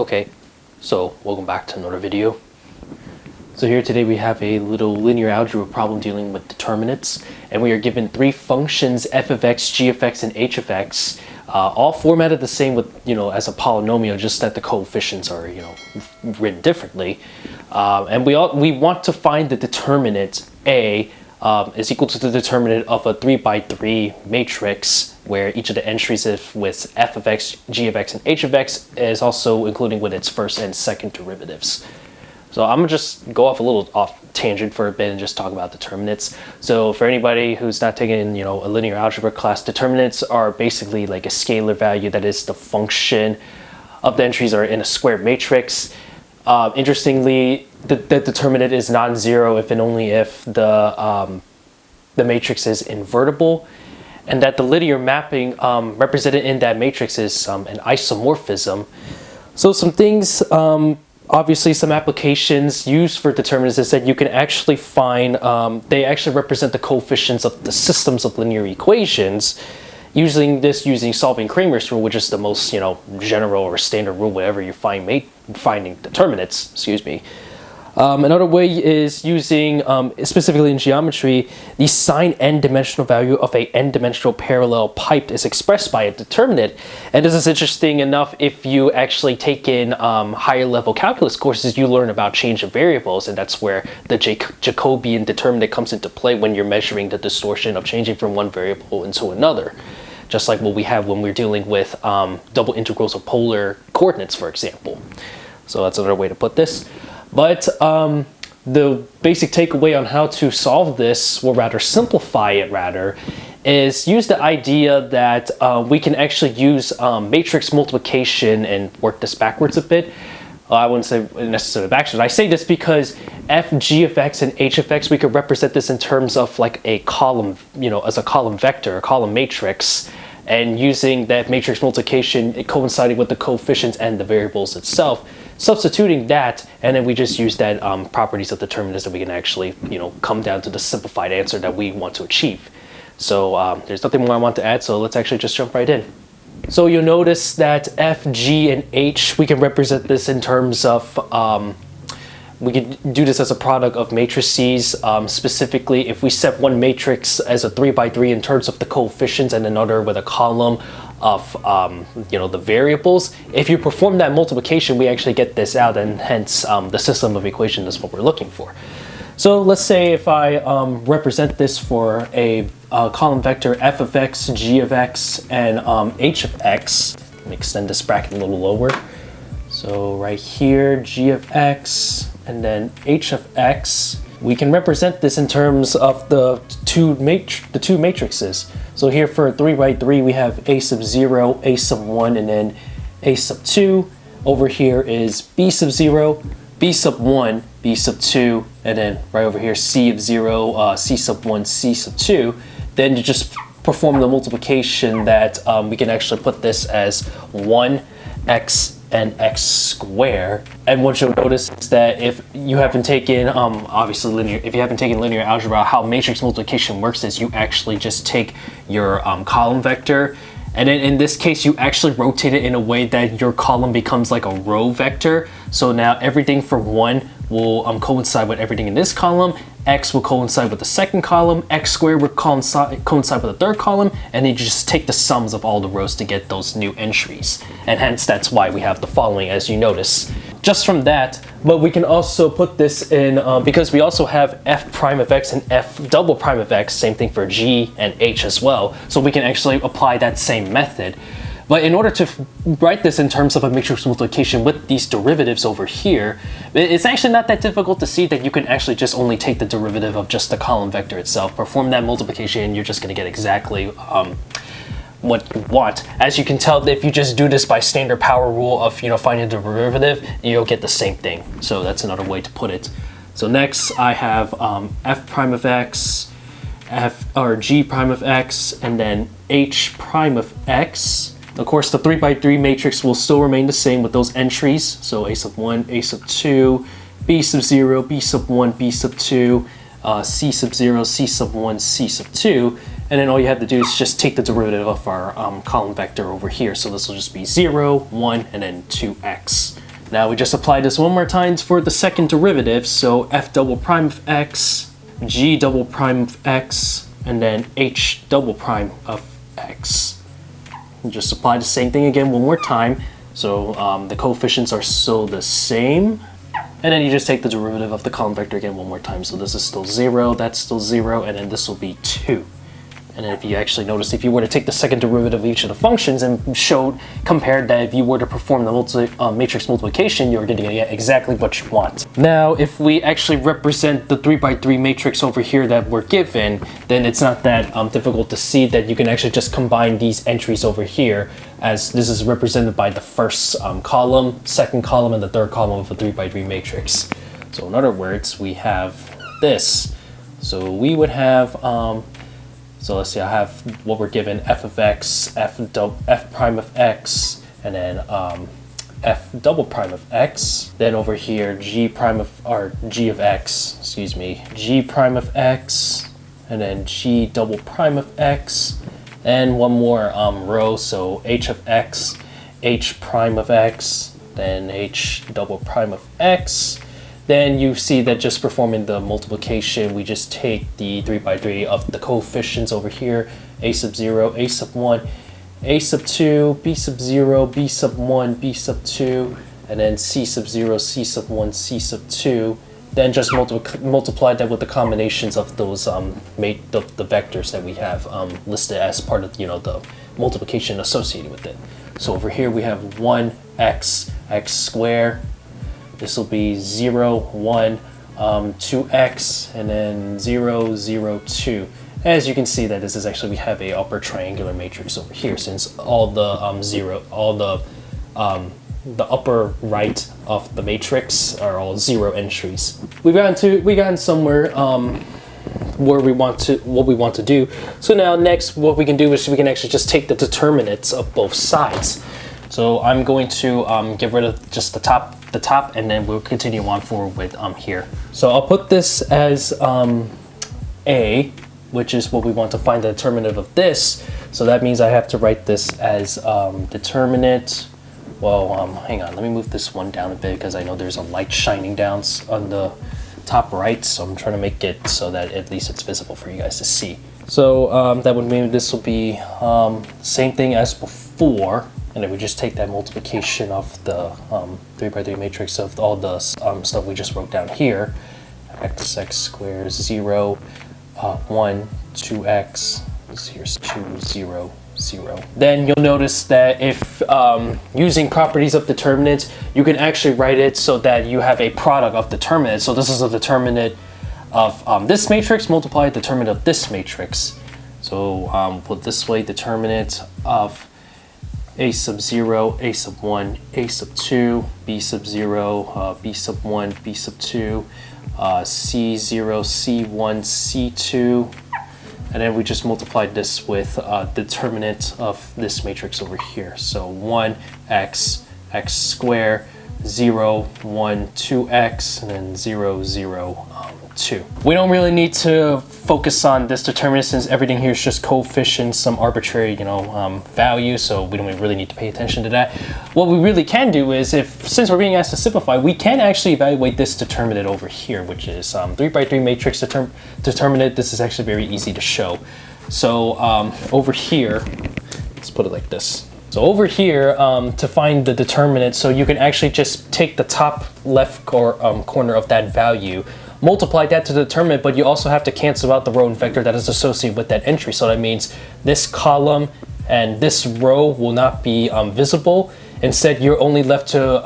Okay, so welcome back to another video. So here today we have a little linear algebra problem dealing with determinants, and we are given three functions f of x, g of x, and h of x, all formatted the same with, as a polynomial, just that the coefficients are, written differently. And we want to find the determinant A is equal to the determinant of a 3x3 matrix where each of the entries is with f of x, g of x, and h of x is also including with its first and second derivatives. So I'm gonna just go off a little off tangent for a bit and just talk about determinants. So for anybody who's not taking, a linear algebra class, determinants are basically like a scalar value that is the function of the entries are in a squared matrix. Interestingly, the determinant is non-zero if and only if the matrix is invertible, and that the linear mapping represented in that matrix is an isomorphism. So some things, obviously some applications used for determinants is that you can actually find, they actually represent the coefficients of the systems of linear equations. Using solving Cramer's rule, which is the most, general or standard rule whenever you finding determinants, excuse me. Another way is using, specifically in geometry, the sine n-dimensional value of a n-dimensional parallel pipe is expressed by a determinant. And this is interesting enough if you actually take in higher level calculus courses, you learn about change of variables, and that's where the Jacobian determinant comes into play when you're measuring the distortion of changing from one variable into another. Just like what we have when we're dealing with double integrals of polar coordinates, for example. So that's another way to put this. But the basic takeaway on how to solve this, or rather simplify it rather, is use the idea that we can actually use matrix multiplication and work this backwards a bit. I wouldn't say necessarily backwards. I say this because f, g of x, and h of x, we could represent this in terms of like a column, as a column vector, a column matrix. And using that matrix multiplication, it coinciding with the coefficients and the variables itself, substituting that, and then we just use that properties of determinants that we can actually, come down to the simplified answer that we want to achieve. So there's nothing more I want to add, so let's actually just jump right in. So you'll notice that f, g, and h, we can represent this in terms of, we can do this as a product of matrices. Specifically, if we set one matrix as a 3x3 in terms of the coefficients and another with a column of the variables, if you perform that multiplication, we actually get this out, and hence the system of equation is what we're looking for. So let's say if I represent this for a column vector f of x, g of x, and h of x. Let me extend this bracket a little lower. So right here, g of x, and then h of x. We can represent this in terms of the two matrices. So here for 3x3, we have a sub 0, a sub 1, and then a sub 2. Over here is b sub 0, b sub 1, b sub 2, and then right over here c of 0, c sub 1, c sub 2. Then you just perform the multiplication that we can actually put this as 1x and x squared. And what you'll notice is that if you haven't taken linear algebra, how matrix multiplication works is you actually just take your column vector, and then in this case you actually rotate it in a way that your column becomes like a row vector. So now everything for 1 will coincide with everything in this column, x will coincide with the second column, x squared will coincide with the third column, and then you just take the sums of all the rows to get those new entries. And hence that's why we have the following, as you notice. Just from that, but we can also put this in, because we also have f prime of x and f double prime of x, same thing for g and h as well. So we can actually apply that same method. But in order to write this in terms of a matrix multiplication with these derivatives over here, it's actually not that difficult to see that you can actually just only take the derivative of just the column vector itself, perform that multiplication, and you're just going to get exactly what you want. As you can tell, if you just do this by standard power rule of finding the derivative, you'll get the same thing. So that's another way to put it. So next I have f prime of x, g prime of x, and then h prime of x. Of course, the 3x3 matrix will still remain the same with those entries. So a sub 1, a sub 2, b sub 0, b sub 1, b sub 2, c sub 0, c sub 1, c sub 2. And then all you have to do is just take the derivative of our column vector over here. So this will just be 0, 1, and then 2x. Now we just apply this one more time for the second derivative. So f double prime of x, g double prime of x, and then h double prime of x. And just apply the same thing again one more time. So the coefficients are still the same. And then you just take the derivative of the column vector again one more time. So this is still 0, that's still 0, and then this will be 2. And then if you actually notice, if you were to take the second derivative of each of the functions and compared that if you were to perform the matrix multiplication, you're going to get exactly what you want. Now, if we actually represent the 3x3 matrix over here that we're given, then it's not that difficult to see that you can actually just combine these entries over here, as this is represented by the first column, second column, and the third column of a 3x3 matrix. So in other words, we have this. So we would have so let's see, I have what we're given, f of x, f prime of x, and then f double prime of x. Then over here, g prime of, or g of x, excuse me, g prime of x, and then g double prime of x, and one more row, so h of x, h prime of x, then h double prime of x. Then you see that just performing the multiplication, we just take the 3x3 of the coefficients over here, a sub 0, a sub 1, a sub 2, b sub 0, b sub 1, b sub 2, and then c sub 0, c sub 1, c sub 2. Then just multiply that with the combinations of those the vectors that we have listed as part of the multiplication associated with it. So over here we have 1x, x squared. This will be 0, 1, 2x, and then 0, 0, 2. As you can see that this is actually, we have a upper triangular matrix over here, since all the the upper right of the matrix are all 0 entries. We've gotten somewhere where what we want to do. So now next what we can do is we can actually just take the determinants of both sides. So I'm going to get rid of just the top, and then we'll continue on forward with here. So I'll put this as A, which is what we want to find the determinant of this. So that means I have to write this as determinant. Well, hang on, let me move this one down a bit because I know there's a light shining down on the top right. So I'm trying to make it so that at least it's visible for you guys to see. So that would mean this will be same thing as before. And then we just take that multiplication of the 3x3 matrix of all the stuff we just wrote down here. X squared, 0, 1, 2x, here's 2, 0, 0. Then you'll notice that if using properties of determinants, you can actually write it so that you have a product of determinants. So this is a determinant of this matrix multiplied determinant of this matrix. So put this way, determinant of a sub 0, a sub 1, a sub 2, b sub 0, b sub 1, b sub 2, c0, c1, c2, and then we just multiplied this with determinant of this matrix over here. So 1x, x squared, 0, 1, 2x, and then 0, 0, 2. We don't really need to focus on this determinant since everything here is just coefficients, some arbitrary, value, so we don't really need to pay attention to that. What we really can do is, since we're being asked to simplify, we can actually evaluate this determinant over here, which is 3x3 matrix determinant. This is actually very easy to show. So over here, let's put it like this. So over here, to find the determinant, so you can actually just take the top left corner of that value, multiply that to the determinant, but you also have to cancel out the row and vector that is associated with that entry. So that means this column and this row will not be visible. Instead, you're only left to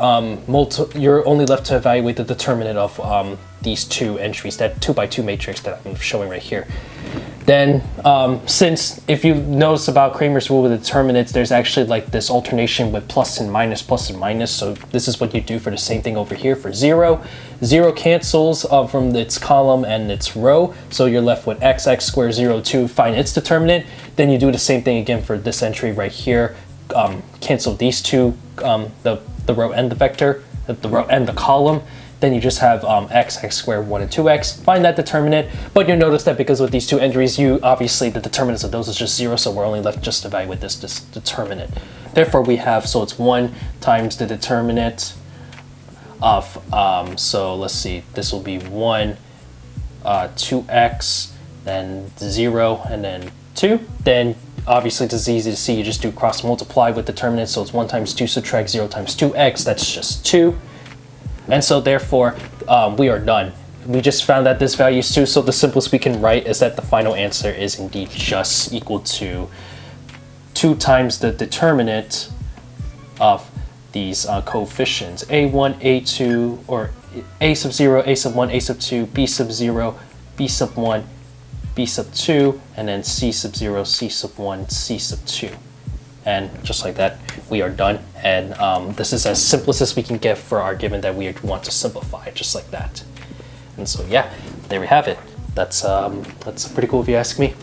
evaluate the determinant of these two entries, that 2x2 matrix that I'm showing right here. Then, since if you notice about Cramer's rule with determinants, there's actually like this alternation with plus and minus. So this is what you do for the same thing over here for 0. 0 cancels from its column and its row. So you're left with x squared 0, 2, find its determinant. Then you do the same thing again for this entry right here. Cancel these two, the row and the vector, the row and the column. Then you just have x squared, 1, and 2x. Find that determinant, but you'll notice that because with these two entries, obviously the determinants of those is just 0, so we're only left just to evaluate this determinant. Therefore, we have, so it's 1 times the determinant of, so let's see, this will be 1, 2x, then 0, and then 2. Then obviously this is easy to see, you just do cross multiply with determinant, so it's 1 times 2 subtract 0 times 2x, that's just 2. And so therefore, we are done. We just found that this value is 2, so the simplest we can write is that the final answer is indeed just equal to 2 times the determinant of these coefficients, a1, a2, or a sub 0, a sub 1, a sub 2, b sub 0, b sub 1, b sub 2, and then c sub 0, c sub 1, c sub 2. And just like that, we are done. And this is as simplest as we can get for our given that we want to simplify, just like that. And so yeah, there we have it. That's pretty cool if you ask me.